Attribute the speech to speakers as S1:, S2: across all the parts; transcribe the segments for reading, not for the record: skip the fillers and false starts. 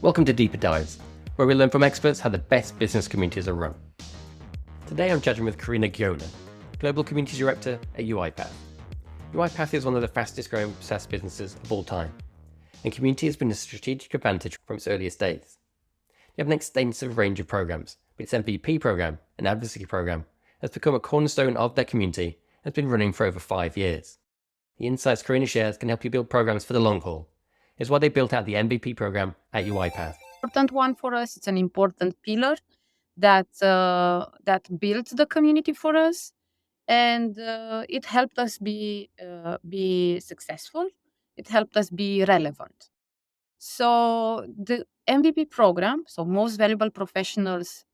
S1: Welcome to Deeper Dives, where we learn from experts how the best business communities are run. Today I'm chatting with Corina Gheonea, Global Community Director at UiPath. UiPath is one of the fastest growing SaaS businesses of all time, and community has been a strategic advantage from its earliest days. They have an extensive range of programs, but its MVP program and advocacy program has become a cornerstone of their community and has been running for over 5 years. The insights Corina shares can help you build programs for the long haul. Is why they built out the MVP program at UiPath.
S2: Important one for us. It's an important pillar that built the community for us, and it helped us be successful. It helped us be relevant. So the MVP program, so Most Valuable Professionals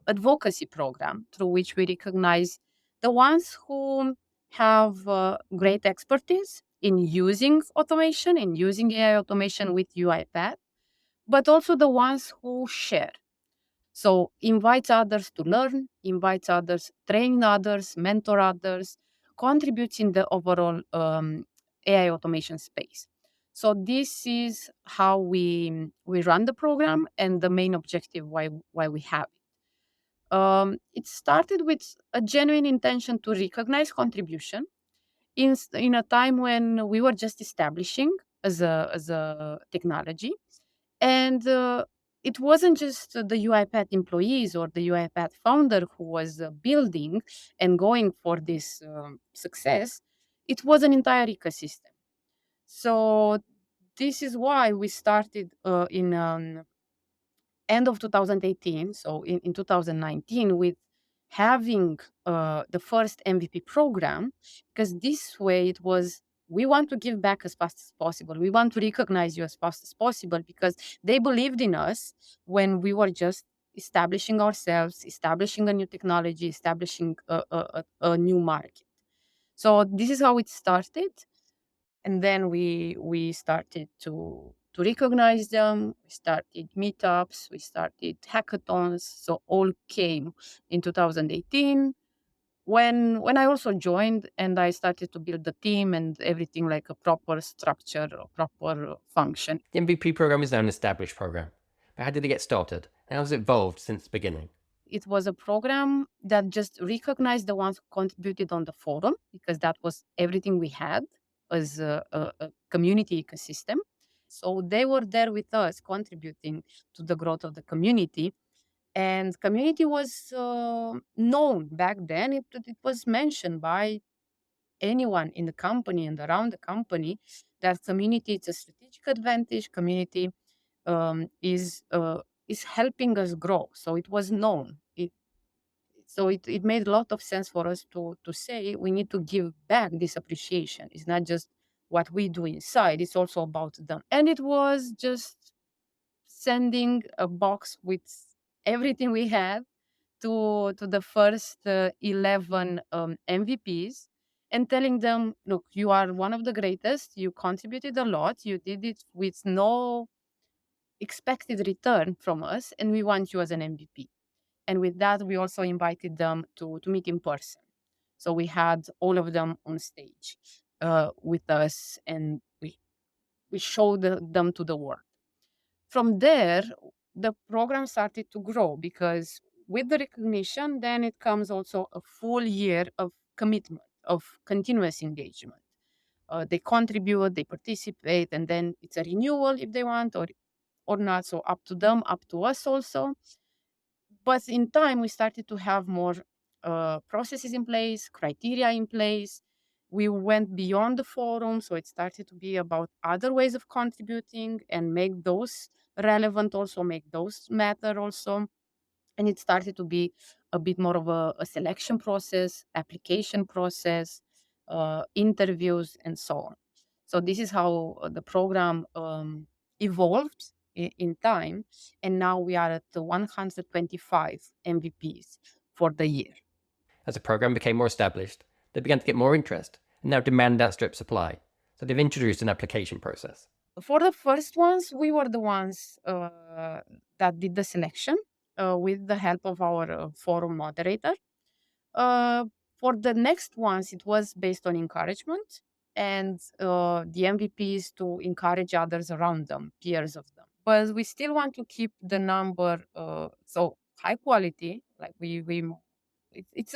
S2: advocacy program, through which we recognize the ones who have great expertise in using automation, in using AI automation with UiPath, but also the ones who share. So invites others to learn, invites others, train others, mentor others, contributes in the overall AI automation space. So this is how we run the program and the main objective why we have it. It started with a genuine intention to recognize contribution in a time when we were just establishing as a technology, and it wasn't just the UiPath employees or the UiPath founder who was building and going for this success. It was an entire ecosystem. So this is why we started in end of 2018, so in 2019, with having the first MVP program, because this way it was, we want to give back as fast as possible. We want to recognize you as fast as possible because they believed in us when we were just establishing ourselves, establishing a new technology, establishing a new market. So this is how it started, and then we started to recognize them. We started meetups, we started hackathons. So all came in 2018 when I also joined and I started to build the team and everything like a proper structure, a proper function.
S1: The MVP program is now an established program, but how did it get started and how has it evolved since the beginning?
S2: It was a program that just recognized the ones who contributed on the forum, because that was everything we had as a community ecosystem. So they were there with us, contributing to the growth of the community. And community was known back then. It was mentioned by anyone in the company and around the company that community is a strategic advantage. Community is helping us grow. So it was known. It made a lot of sense for us to say we need to give back this appreciation. It's not just what we do inside, it's also about them. And it was just sending a box with everything we had to the first 11 MVPs and telling them, look, you are one of the greatest, you contributed a lot, you did it with no expected return from us, and we want you as an MVP. And with that, we also invited them to meet in person. So we had all of them on stage with us, and we showed them to the world. From there, the program started to grow because with the recognition, then it comes also a full year of commitment, of continuous engagement. They contribute, they participate, and then it's a renewal if they want or not. So up to them, up to us also. But in time, we started to have more processes in place, criteria in place. We went beyond the forum, so it started to be about other ways of contributing and make those relevant, also make those matter also. And it started to be a bit more of a selection process, application process, interviews, and so on. So this is how the program evolved in time, and now we are at the 125 MVPs for the year.
S1: As the program became more established, they began to get more interest and now demand outstrip supply, so they've introduced an application process.
S2: For the first ones, we were the ones that did the selection with the help of our forum moderator. Uh, for the next ones, it was based on encouragement and the MVPs to encourage others around them, peers of them. but we still want to keep the number so high quality. Like it's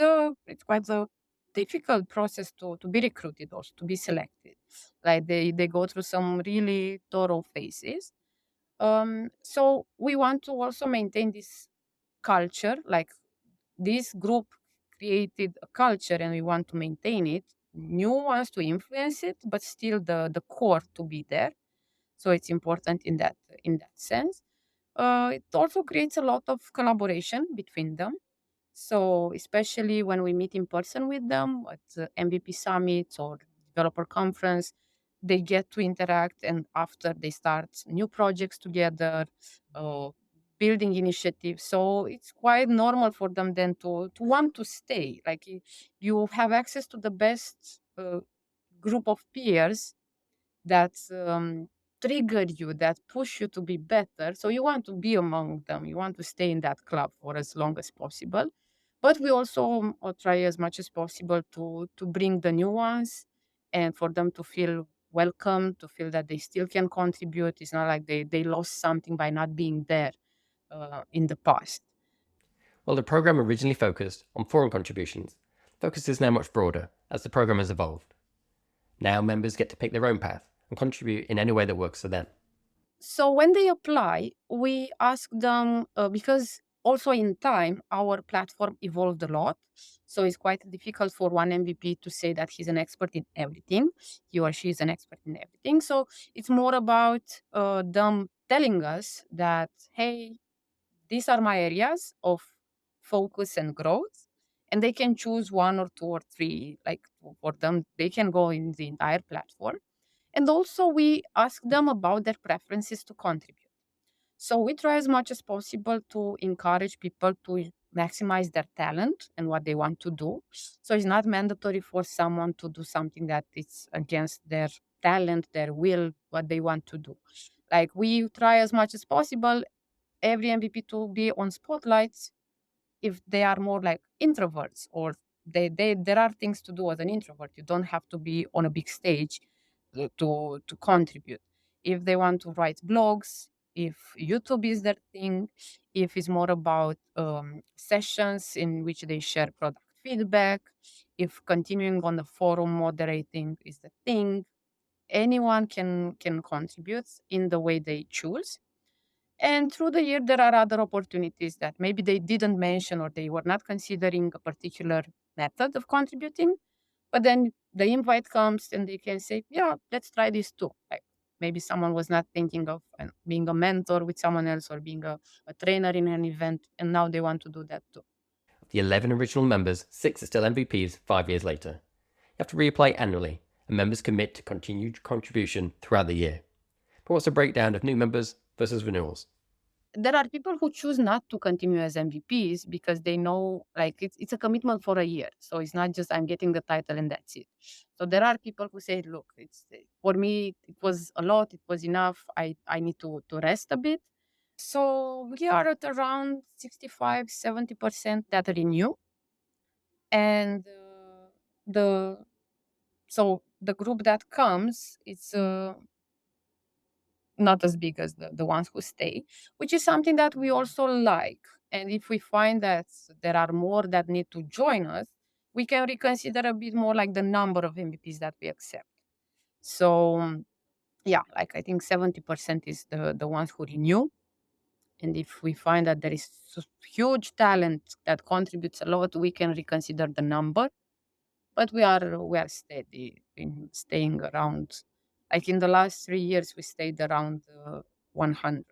S2: quite a difficult process to be recruited, also to be selected. Like they go through some really thorough phases. So we want to also maintain this culture. Like this group created a culture and we want to maintain it. New ones to influence it, but still the core to be there. So it's important in that sense. It also creates a lot of collaboration between them. So especially when we meet in person with them at MVP summits or developer conference, they get to interact, and after they start new projects together, uh, building initiatives. So it's quite normal for them then to want to stay. Like you have access to the best group of peers that trigger you, that push you to be better. So you want to be among them. You want to stay in that club for as long as possible. But we also try as much as possible to bring the new ones and for them to feel welcome, to feel that they still can contribute. It's not like they lost something by not being there in the past.
S1: While the program originally focused on foreign contributions, focus is now much broader as the program has evolved. Now members get to pick their own path and contribute in any way that works for them.
S2: So when they apply, we ask them because also in time our platform evolved a lot. So it's quite difficult for one MVP to say that he's an expert in everything. He or she is an expert in everything. So it's more about them telling us that, hey, these are my areas of focus and growth. And they can choose one or two or three, like for them, they can go in the entire platform. And also, we ask them about their preferences to contribute. So we try as much as possible to encourage people to maximize their talent and what they want to do. So it's not mandatory for someone to do something that is against their talent, their will, what they want to do. Like we try as much as possible every MVP to be on spotlights if they are more like introverts, or they there are things to do as an introvert. You don't have to be on a big stage to contribute. If they want to write blogs, if YouTube is their thing, if it's more about sessions in which they share product feedback, if continuing on the forum moderating is the thing, anyone can contribute in the way they choose. And through the year, there are other opportunities that maybe they didn't mention or they were not considering a particular method of contributing. But then the invite comes and they can say, yeah, let's try this too. Like maybe someone was not thinking of being a mentor with someone else or being a trainer in an event, and now they want to do that too.
S1: Of the 11 original members, 6 are still MVPs 5 years later. You have to reapply annually, and members commit to continued contribution throughout the year. But what's the breakdown of new members versus renewals?
S2: There are people who choose not to continue as MVPs because they know like it's a commitment for a year. So it's not just I'm getting the title and that's it. So there are people who say, look, it's for me, it was a lot, it was enough. I need to rest a bit. So we are at around 65-70% that renew. And the so the group that comes, it's not as big as the ones who stay, which is something that we also like. And if we find that there are more that need to join us, we can reconsider a bit more like the number of MVPs that we accept. So yeah, like I think 70% is the ones who renew. And if we find that there is huge talent that contributes a lot, we can reconsider the number. But we are steady in staying around. Like in the last 3 years, we stayed around 100.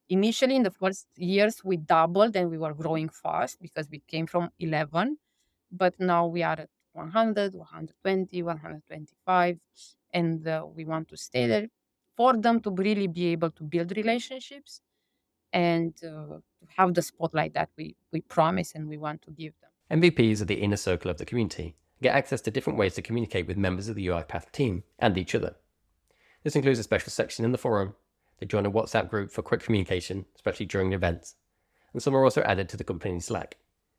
S2: Initially, in the first years, we doubled and we were growing fast because we came from 11. But now we are at 100, 120, 125, and we want to stay there for them to really be able to build relationships and to have the spotlight that we promise and we want to give them.
S1: MVPs are the inner circle of the community and get access to different ways to communicate with members of the UiPath team and each other. This includes a special section in the forum. They join a WhatsApp group for quick communication, especially during events, and some are also added to the company Slack.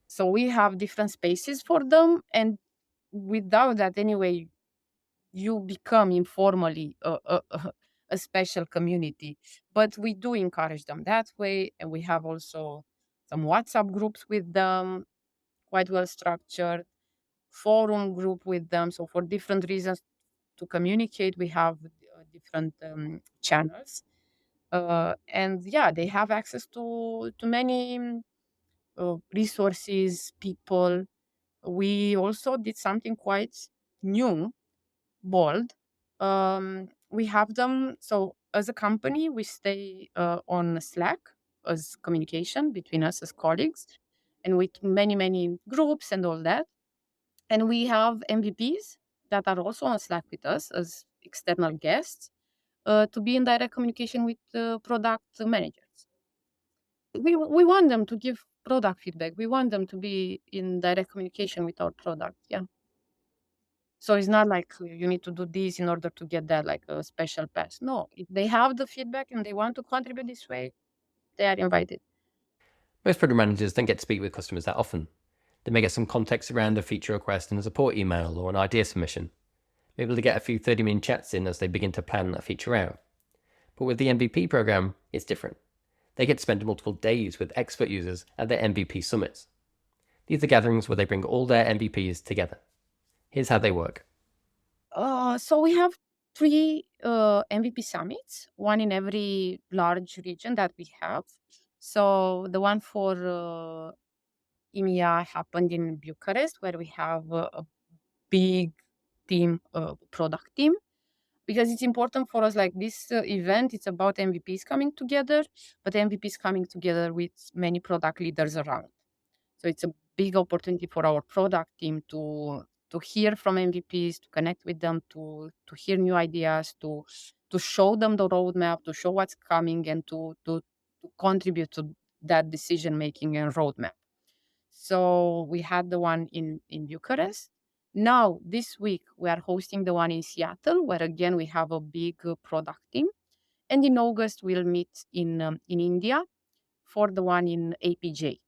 S2: So we have different spaces for them, and without that, anyway, you become informally a special community, but we do encourage them that way. And we have also some WhatsApp groups with them, quite well structured, forum group with them. So for different reasons to communicate, we have different channels. And yeah, they have access to many resources, people. We also did something quite new, bold. We have them. So as a company, we stay on Slack as communication between us as colleagues, and with many groups and all that. And we have MVPs that are also on Slack with us as external guests to be in direct communication with product managers. We want them to give product feedback. We want them to be in direct communication with our product. Yeah. So it's not like you need to do this in order to get that like a special pass. No, if they have the feedback and they want to contribute this way, they are invited.
S1: Most product managers don't get to speak with customers that often. They may get some context around a feature request in a support email or an idea submission, able to get a few 30-minute chats in as they begin to plan a feature out. But with the MVP program, it's different. They get to spend multiple days with expert users at their MVP summits. These are gatherings where they bring all their MVPs together. Here's how they work.
S2: So we have three MVP summits, one in every large region that we have. So the one for EMEA happened in Bucharest, where we have a big team, product team, because it's important for us. Like this event, it's about MVPs coming together, but MVPs coming together with many product leaders around. So it's a big opportunity for our product team to hear from MVPs, to connect with them, to hear new ideas, to show them the roadmap, to show what's coming, and to contribute to that decision making and roadmap. So we had the one in Bucharest. Now this week we are hosting the one in Seattle, where again we have a big product team. And in August we'll meet in India for the one in APJ.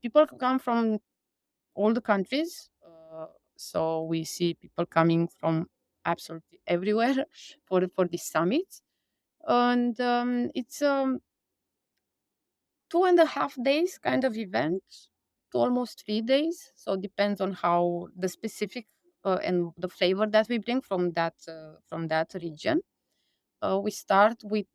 S2: People come from all the countries. So we see people coming from absolutely everywhere for this summit. And it's 2.5 days kind of event to almost 3 days. So it depends on how the specific and the flavor that we bring from that region. We start with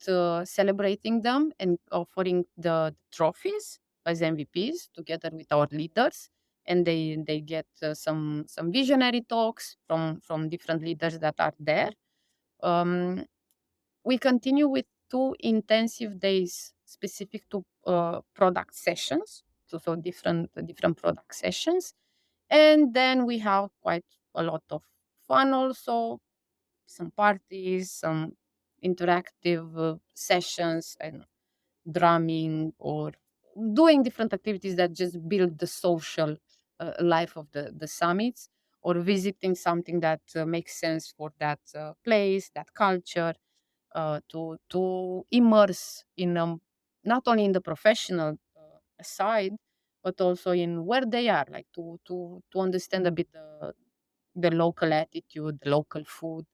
S2: celebrating them and offering the trophies as MVPs together with our leaders, and they get some visionary talks from different leaders that are there. Um, we continue with 2 intensive days specific to product sessions, so different product sessions, and then we have quite a lot of fun also, some parties, some interactive sessions, and drumming or doing different activities that just build the social life of the summits, or visiting something that makes sense for that place, that culture, to immerse in not only in the professional side, but also in where they are, like to understand a bit the local attitude, the local food.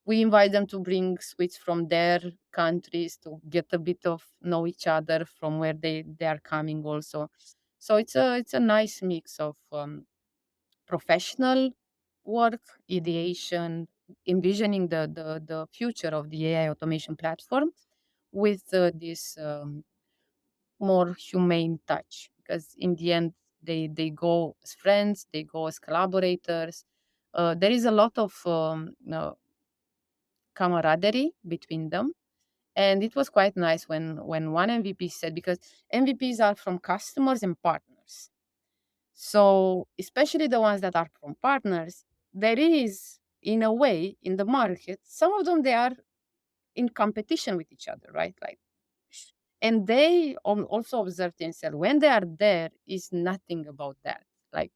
S2: We invite them to bring sweets from their countries to get a bit of know each other from where they are coming also. So it's a nice mix of professional work, ideation, envisioning the future of the AI automation platform with this more humane touch. Because in the end, they go as friends, they go as collaborators. There is a lot of camaraderie between them. And it was quite nice when one MVP said, because MVPs are from customers and partners. So especially the ones that are from partners, there is, in a way, in the market, some of them they are in competition with each other, right? Like, and they also observe themselves when they are there is nothing about that. Like,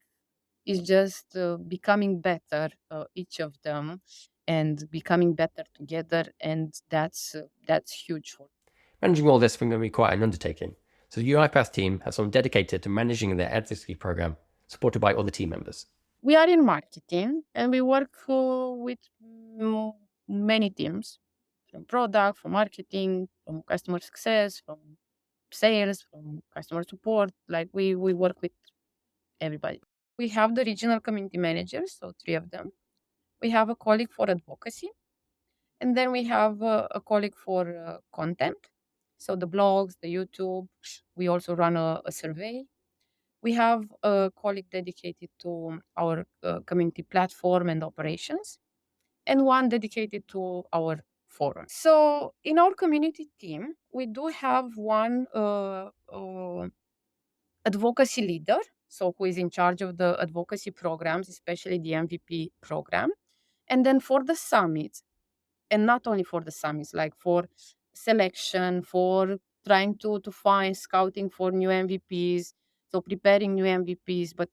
S2: it's just becoming better, each of them, and becoming better together, and that's huge for.
S1: Managing all this is going to be quite an undertaking, so the UiPath team has someone dedicated to managing their advocacy program, supported by other team members.
S2: We are in marketing, and we work with many teams from product, from marketing, from customer success, from sales, from customer support. Like we work with everybody. We have the regional community managers, so 3 of them. We have a colleague for advocacy, and then we have a colleague for content. So the blogs, the YouTube. We also run a survey. We have a colleague dedicated to our community platform and operations, and one dedicated to our forum. So in our community team, we do have one advocacy leader, so who is in charge of the advocacy programs, especially the MVP program. And then for the summits, and not only for the summits, like for selection, for trying to find scouting for new MVPs, so preparing new MVPs, but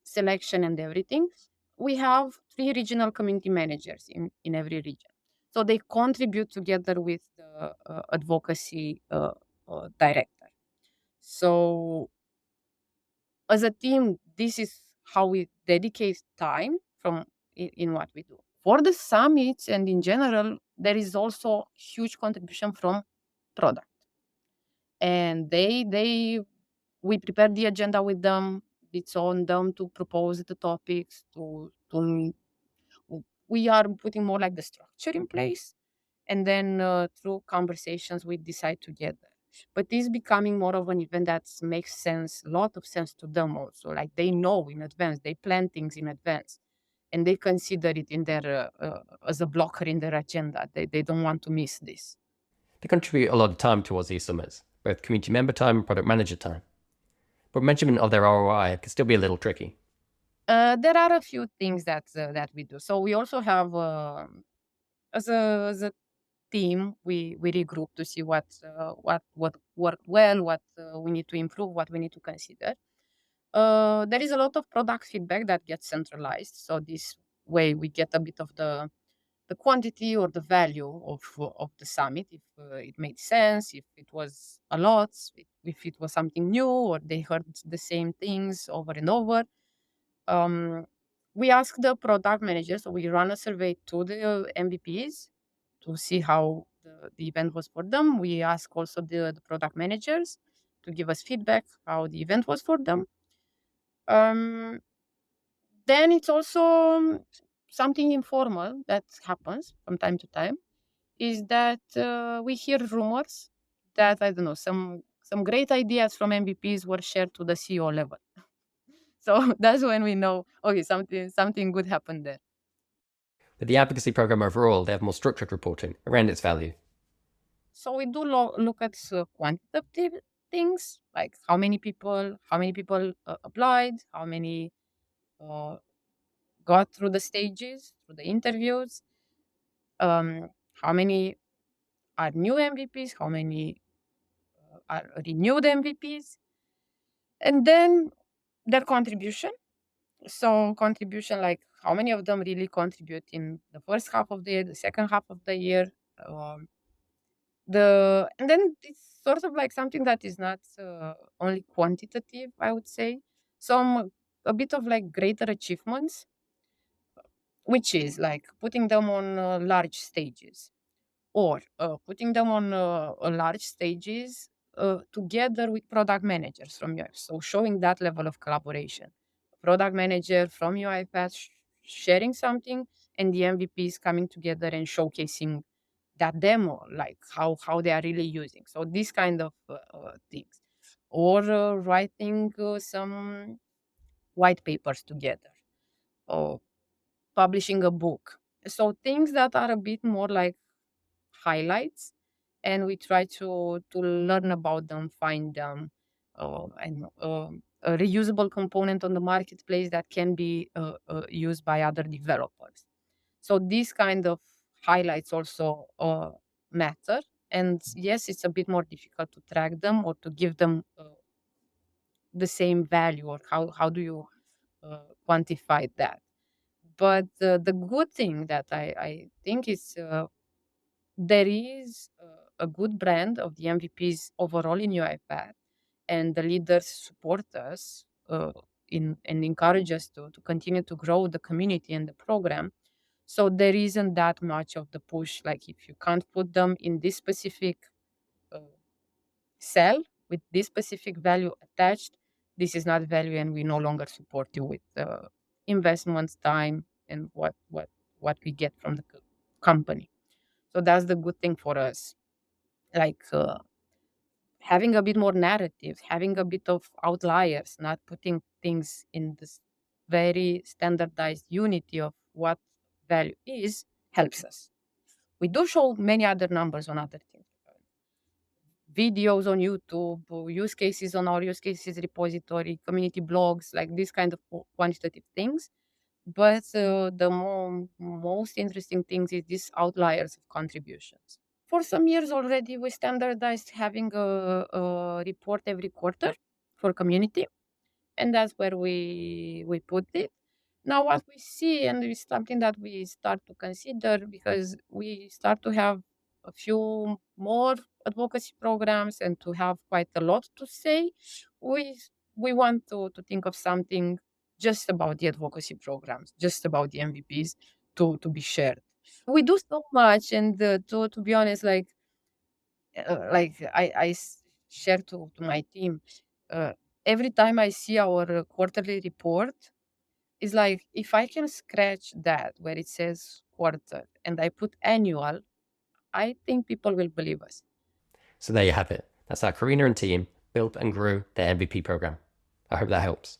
S2: selection and everything. We have 3 regional community managers in every region. So they contribute together with the advocacy director. So as a team, this is how we dedicate time from in what we do. For the summits and in general, there is also huge contribution from product. And they we prepare the agenda with them. It's on them to propose the topics, to we are putting more like the structure in place, and then through conversations we decide together. But it's becoming more of an event that makes sense, a lot of sense to them also. Like they know in advance, they plan things in advance, and they consider it in their as a blocker in their agenda. They don't want to miss this.
S1: They contribute a lot of time towards these summits, both community member time and product manager time. But measurement of their ROI can still be a little tricky.
S2: There are a few things that we do. So we also have as a team, we regroup to see what worked well, what we need to improve, what we need to consider. There is a lot of product feedback that gets centralized. So this way we get a bit of the quantity or the value of the summit, if it made sense, if it was a lot, if it was something new, or they heard the same things over and over. Um, we ask the product managers, so we run a survey to the MVPs to see how the event was for them. We ask also the product managers to give us feedback how the event was for them. Um, then it's also something informal that happens from time to time is that we hear rumors that I don't know some great ideas from MVPs were shared to the CEO level. So that's when we know okay something good happened there.
S1: With the advocacy program overall, they have more structured reporting around its value.
S2: So we do look at quantitative things like how many people applied, how many uh, got through the stages, through the interviews, how many are new MVPs, how many are renewed MVPs, and then their contribution. So contribution, like how many of them really contribute in the first half of the year, the second half of the year, um, and then it's sort of like something that is not only quantitative, I would say. Some a bit of like greater achievements, which is like putting them on large stages or putting them on large stages together with product managers from UiPath. So showing that level of collaboration. Product manager from UiPath sharing something and the MVPs coming together and showcasing that demo, like how they are really using. So these kind of things. Or writing some white papers together or publishing a book. So things that are a bit more like highlights, and we try to learn about them, find them, and a reusable component on the marketplace that can be used by other developers. So these kind of highlights also matter. And yes, it's a bit more difficult to track them or to give them the same value, or how do you quantify that? But the good thing that I think is there is a good brand of the MVPs overall in UiPath, and the leaders support us and encourage us to continue to grow the community and the program. So there isn't that much of the push. Like if you can't put them in this specific uh, cell with this specific value attached, this is not value, and we no longer support you with investments, time, and what we get from the company. So that's the good thing for us. Like having a bit more narrative, having a bit of outliers, not putting things in this very standardized unity of what value is, helps us. We do show many other numbers on other things, videos on YouTube, use cases on our use cases repository, community blogs, like these kind of quantitative things. But the most interesting things is these outliers of contributions. For some years already, we standardized having a report every quarter for community, and that's where we put it. Now, what we see, and it's something that we start to consider because we start to have a few more advocacy programs and to have quite a lot to say, we we want to think of something just about the advocacy programs, just about the MVPs to be shared. We do so much, and to be honest, like share to my team. Uh, every time I see our quarterly report, it's like if I can scratch that where it says quarter and I put annual, I think people will believe us.
S1: So there you have it. That's how Corina and team built and grew their MVP program. I hope that helps.